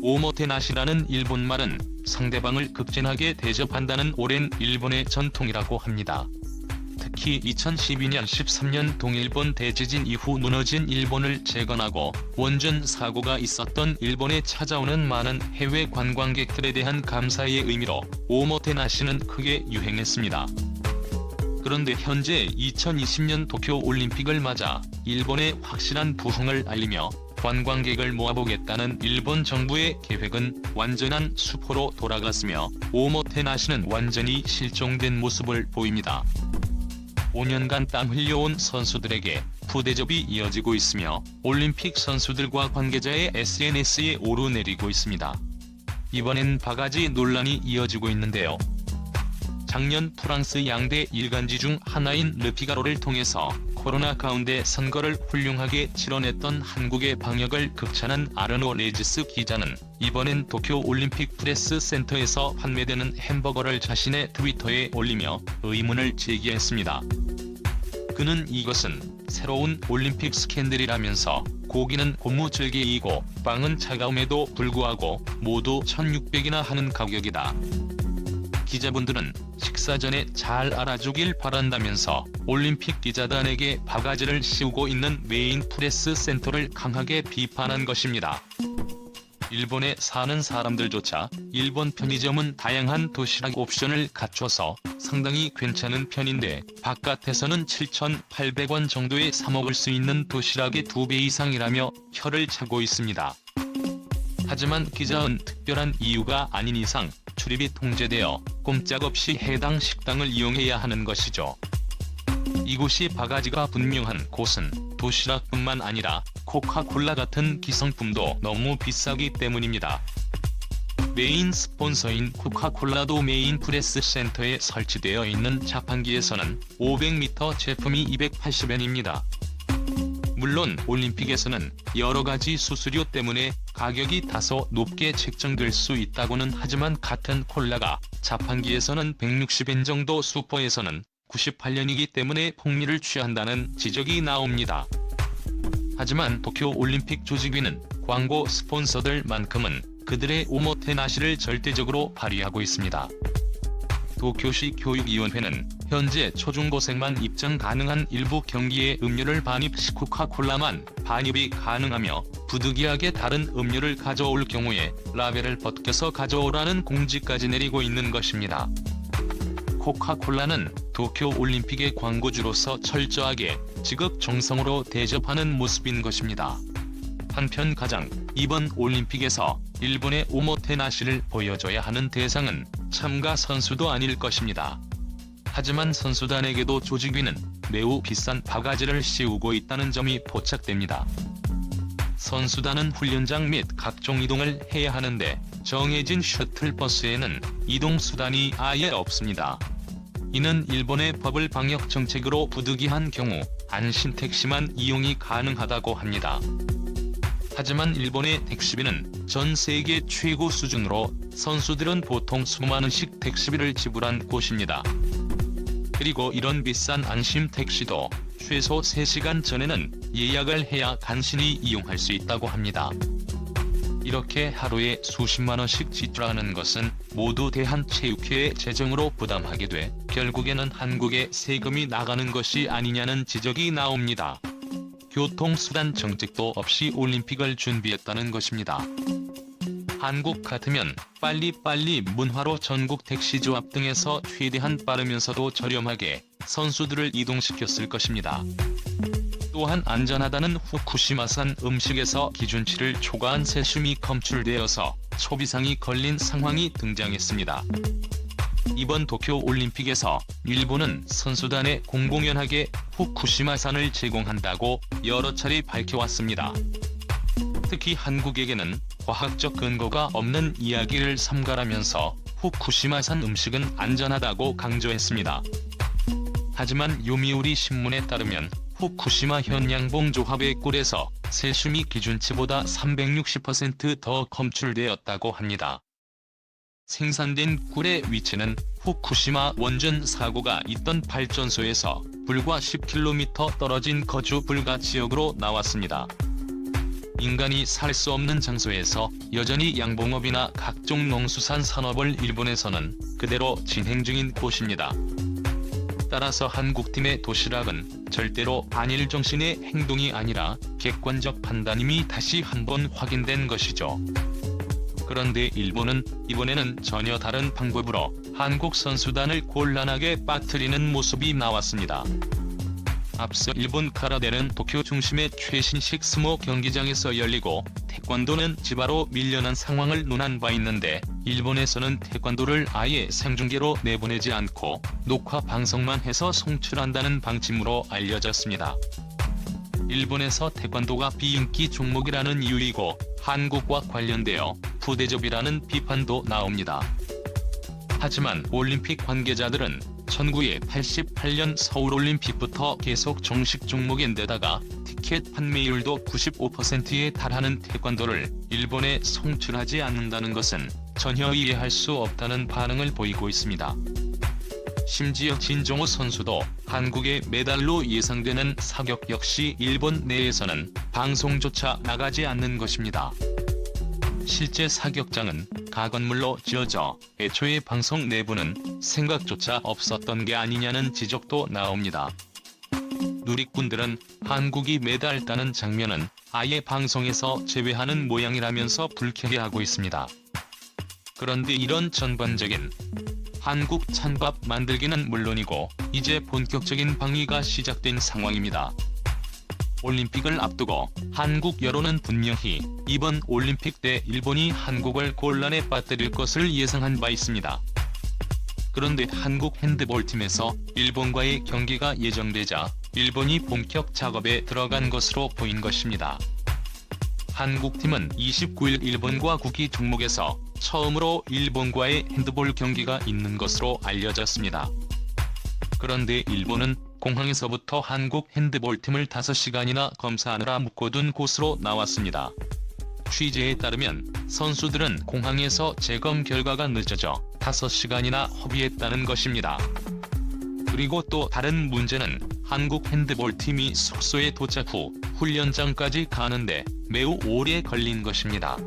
오모테나시라는 일본말은 상대방을 극진하게 대접한다는 오랜 일본의 전통이라고 합니다. 특히 2012년 13년 동일본 대지진 이후 무너진 일본을 재건하고 원전 사고가 있었던 일본에 찾아오는 많은 해외 관광객들에 대한 감사의 의미로 오모테나시는 크게 유행했습니다. 그런데 현재 2020년 도쿄올림픽을 맞아 일본의 확실한 부흥을 알리며 관광객을 모아보겠다는 일본 정부의 계획은 완전한 수포로 돌아갔으며 오모테나시는 완전히 실종된 모습을 보입니다. 5년간 땀 흘려온 선수들에게 부대접이 이어지고 있으며 올림픽 선수들과 관계자의 SNS에 오르내리고 있습니다. 이번엔 바가지 논란이 이어지고 있는데요. 작년 프랑스 양대 일간지 중 하나인 르피가로를 통해서 코로나 가운데 선거를 훌륭하게 치러냈던 한국의 방역을 극찬한 아르노 레지스 기자는 이번엔 도쿄올림픽 프레스센터에서 판매되는 햄버거를 자신의 트위터에 올리며 의문을 제기했습니다. 그는 이것은 새로운 올림픽 스캔들이라면서 고기는 고무줄기이고 빵은 차가움에도 불구하고 모두 1,600이나 하는 가격이다. 기자분들은 식사 전에 잘 알아주길 바란다면서 올림픽 기자단에게 바가지를 씌우고 있는 메인 프레스 센터를 강하게 비판한 것입니다. 일본에 사는 사람들조차 일본 편의점은 다양한 도시락 옵션을 갖춰서 상당히 괜찮은 편인데 바깥에서는 7,800원 정도에 사먹을 수 있는 도시락의 2배 이상이라며 혀를 차고 있습니다. 하지만 기자은 특별한 이유가 아닌 이상 출입이 통제되어 꼼짝없이 해당 식당을 이용해야 하는 것이죠. 이곳이 바가지가 분명한 곳은 도시락뿐만 아니라 코카콜라 같은 기성품도 너무 비싸기 때문입니다. 메인 스폰서인 코카콜라도 메인 프레스 센터에 설치되어 있는 자판기에서는 500m 제품이 280엔입니다. 물론 올림픽에서는 여러가지 수수료 때문에 가격이 다소 높게 책정될 수 있다고는 하지만 같은 콜라가 자판기에서는 160엔 정도, 슈퍼에서는 98년이기 때문에 폭리를 취한다는 지적이 나옵니다. 하지만 도쿄올림픽 조직위는 광고 스폰서들만큼은 그들의 오모테나시를 절대적으로 발휘하고 있습니다. 도쿄시 교육위원회는 현재 초중고생만 입장 가능한 일부 경기에 음료를 반입 시 코카콜라만 반입이 가능하며 부득이하게 다른 음료를 가져올 경우에 라벨을 벗겨서 가져오라는 공지까지 내리고 있는 것입니다. 코카콜라는 도쿄올림픽의 광고주로서 철저하게 지극 정성으로 대접하는 모습인 것입니다. 한편 가장 이번 올림픽에서 일본의 오모테나시를 보여줘야 하는 대상은 참가 선수도 아닐 것입니다. 하지만 선수단에게도 조직위는 매우 비싼 바가지를 씌우고 있다는 점이 포착됩니다. 선수단은 훈련장 및 각종 이동을 해야 하는데 정해진 셔틀버스에는 이동수단이 아예 없습니다. 이는 일본의 버블 방역 정책으로 부득이한 경우 안심택시만 이용이 가능하다고 합니다. 하지만 일본의 택시비는 전 세계 최고 수준으로 선수들은 보통 수만 원씩 택시비를 지불한 곳입니다. 그리고 이런 비싼 안심 택시도 최소 3시간 전에는 예약을 해야 간신히 이용할 수 있다고 합니다. 이렇게 하루에 수십만 원씩 지출하는 것은 모두 대한체육회의 재정으로 부담하게 돼 결국에는 한국에 세금이 나가는 것이 아니냐는 지적이 나옵니다. 교통수단 정책도 없이 올림픽을 준비했다는 것입니다. 한국 같으면 빨리빨리 문화로 전국 택시조합 등에서 최대한 빠르면서도 저렴하게 선수들을 이동시켰을 것입니다. 또한 안전하다는 후쿠시마산 음식에서 기준치를 초과한 세슘이 검출되어서 초비상이 걸린 상황이 등장했습니다. 이번 도쿄올림픽에서 일본은 선수단에 공공연하게 후쿠시마산을 제공한다고 여러 차례 밝혀왔습니다. 특히 한국에게는 과학적 근거가 없는 이야기를 삼가라면서 후쿠시마산 음식은 안전하다고 강조했습니다. 하지만 요미우리 신문에 따르면 후쿠시마 현양봉조합의 꿀에서 세슘이 기준치보다 360% 더 검출되었다고 합니다. 생산된 꿀의 위치는 후쿠시마 원전 사고가 있던 발전소에서 불과 10km 떨어진 거주 불가 지역으로 나왔습니다. 인간이 살 수 없는 장소에서 여전히 양봉업이나 각종 농수산 산업을 일본에서는 그대로 진행 중인 곳입니다. 따라서 한국팀의 도시락은 절대로 반일 정신의 행동이 아니라 객관적 판단임이 다시 한번 확인된 것이죠. 그런데 일본은 이번에는 전혀 다른 방법으로 한국 선수단을 곤란하게 빠뜨리는 모습이 나왔습니다. 앞서 일본 카라데는 도쿄 중심의 최신식 스모 경기장에서 열리고 태권도는 지바로 밀려난 상황을 논한 바 있는데, 일본에서는 태권도를 아예 생중계로 내보내지 않고 녹화 방송만 해서 송출한다는 방침으로 알려졌습니다. 일본에서 태권도가 비인기 종목이라는 이유이고 한국과 관련되어 부대접이라는 비판도 나옵니다. 하지만 올림픽 관계자들은 1988년 서울올림픽부터 계속 정식 종목인데다가 티켓 판매율도 95%에 달하는 태권도를 일본에 송출하지 않는다는 것은 전혀 이해할 수 없다는 반응을 보이고 있습니다. 심지어 진종호 선수도 한국의 메달로 예상되는 사격 역시 일본 내에서는 방송조차 나가지 않는 것입니다. 실제 사격장은 가건물로 지어져 애초에 방송 내부는 생각조차 없었던 게 아니냐는 지적도 나옵니다. 누리꾼들은 한국이 메달 따는 장면은 아예 방송에서 제외하는 모양이라면서 불쾌해하고 있습니다. 그런데 이런 전반적인 한국 찬밥 만들기는 물론이고 이제 본격적인 방위가 시작된 상황입니다. 올림픽을 앞두고 한국 여론은 분명히 이번 올림픽 때 일본이 한국을 곤란에 빠뜨릴 것을 예상한 바 있습니다. 그런데 한국 핸드볼팀에서 일본과의 경기가 예정되자 일본이 본격 작업에 들어간 것으로 보인 것입니다. 한국팀은 29일 일본과 구기 종목에서 처음으로 일본과의 핸드볼 경기가 있는 것으로 알려졌습니다. 그런데 일본은 공항에서부터 한국 핸드볼팀을 5시간이나 검사하느라 묶어둔 곳으로 나왔습니다. 취재에 따르면 선수들은 공항에서 재검 결과가 늦어져 5시간이나 허비했다는 것입니다. 그리고 또 다른 문제는 한국 핸드볼팀이 숙소에 도착 후 훈련장까지 가는데 매우 오래 걸린 것입니다.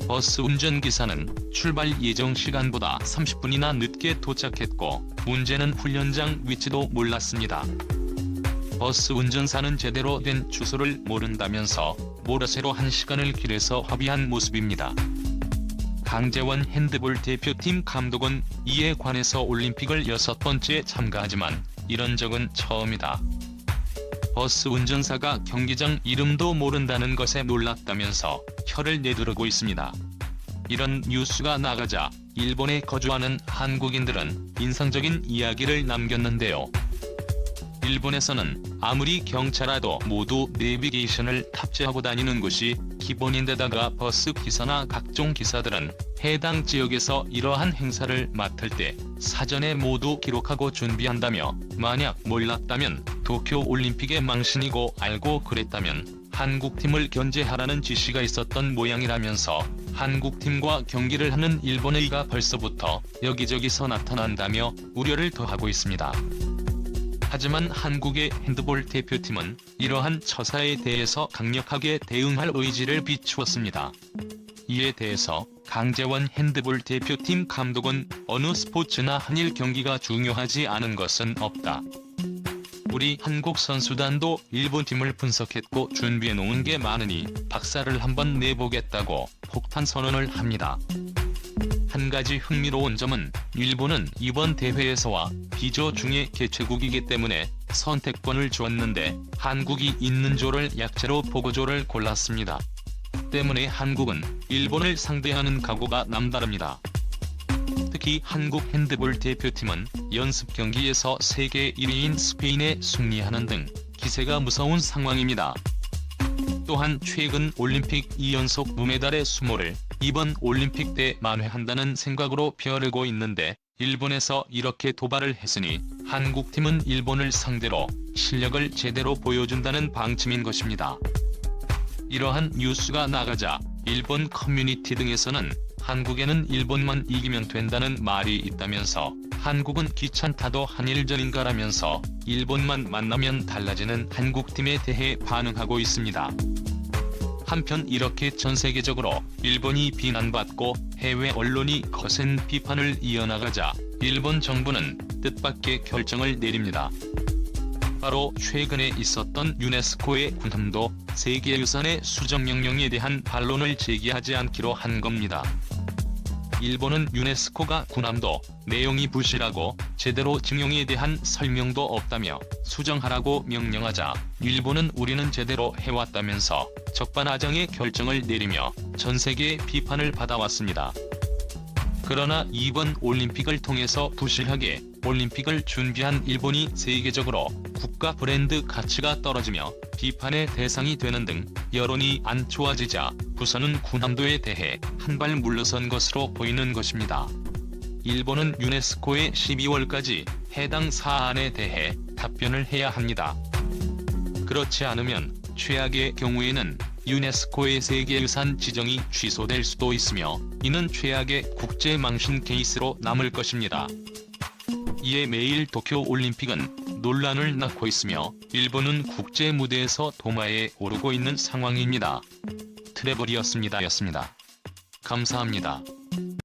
버스 운전기사는 출발 예정 시간보다 30분이나 늦게 도착했고 문제는 훈련장 위치도 몰랐습니다. 버스 운전사는 제대로 된 주소를 모른다면서 몰아세로 1시간을 길에서 허비한 모습입니다. 강재원 핸드볼 대표팀 감독은 이에 관해서 올림픽을 6번째 참가하지만 이런 적은 처음이다. 버스 운전사가 경기장 이름도 모른다는 것에 놀랐다면서 혀를 내두르고 있습니다. 이런 뉴스가 나가자 일본에 거주하는 한국인들은 인상적인 이야기를 남겼는데요. 일본에서는 아무리 경차라도 모두 내비게이션을 탑재하고 다니는 것이 기본인데다가 버스 기사나 각종 기사들은 해당 지역에서 이러한 행사를 맡을 때 사전에 모두 기록하고 준비한다며, 만약 몰랐다면 도쿄 올림픽의 망신이고 알고 그랬다면 한국팀을 견제하라는 지시가 있었던 모양이라면서 한국팀과 경기를 하는 일본의가 벌써부터 여기저기서 나타난다며 우려를 더하고 있습니다. 하지만 한국의 핸드볼 대표팀은 이러한 처사에 대해서 강력하게 대응할 의지를 비추었습니다. 이에 대해서 강재원 핸드볼 대표팀 감독은 어느 스포츠나 한일 경기가 중요하지 않은 것은 없다. 우리 한국 선수단도 일본팀을 분석했고 준비해놓은 게 많으니 박살을 한번 내보겠다고 폭탄 선언을 합니다. 한 가지 흥미로운 점은 일본은 이번 대회에서와 B조 중에 개최국이기 때문에 선택권을 주었는데 한국이 있는 조를 약체로 보고조를 골랐습니다. 때문에 한국은 일본을 상대하는 각오가 남다릅니다. 특히 한국 핸드볼 대표팀은 연습 경기에서 세계 1위인 스페인에 승리하는 등 기세가 무서운 상황입니다. 또한 최근 올림픽 2연속 무메달의 수모를 이번 올림픽 때 만회한다는 생각으로 벼르고 있는데, 일본에서 이렇게 도발을 했으니 한국팀은 일본을 상대로 실력을 제대로 보여준다는 방침인 것입니다. 이러한 뉴스가 나가자 일본 커뮤니티 등에서는 한국에는 일본만 이기면 된다는 말이 있다면서 한국은 귀찮다도 한일전인가라면서 일본만 만나면 달라지는 한국팀에 대해 반응하고 있습니다. 한편 이렇게 전 세계적으로 일본이 비난받고 해외 언론이 거센 비판을 이어나가자 일본 정부는 뜻밖의 결정을 내립니다. 바로 최근에 있었던 유네스코의 군함도 세계유산의 수정 명령에 대한 반론을 제기하지 않기로 한 겁니다. 일본은 유네스코가 군함도 내용이 부실하고 제대로 증용에 대한 설명도 없다며 수정하라고 명령하자 일본은 우리는 제대로 해왔다면서 적반하장의 결정을 내리며 전 세계의 비판을 받아왔습니다. 그러나 이번 올림픽을 통해서 부실하게 올림픽을 준비한 일본이 세계적으로 국가 브랜드 가치가 떨어지며 비판의 대상이 되는 등 여론이 안 좋아지자 부산은 군함도에 대해 한 발 물러선 것으로 보이는 것입니다. 일본은 유네스코에 12월까지 해당 사안에 대해 답변을 해야 합니다. 그렇지 않으면 최악의 경우에는 유네스코의 세계유산 지정이 취소될 수도 있으며 이는 최악의 국제망신 케이스로 남을 것입니다. 이에 매일 도쿄올림픽은 논란을 낳고 있으며 일본은 국제 무대에서 도마에 오르고 있는 상황입니다. 트래블이었습니다. 감사합니다.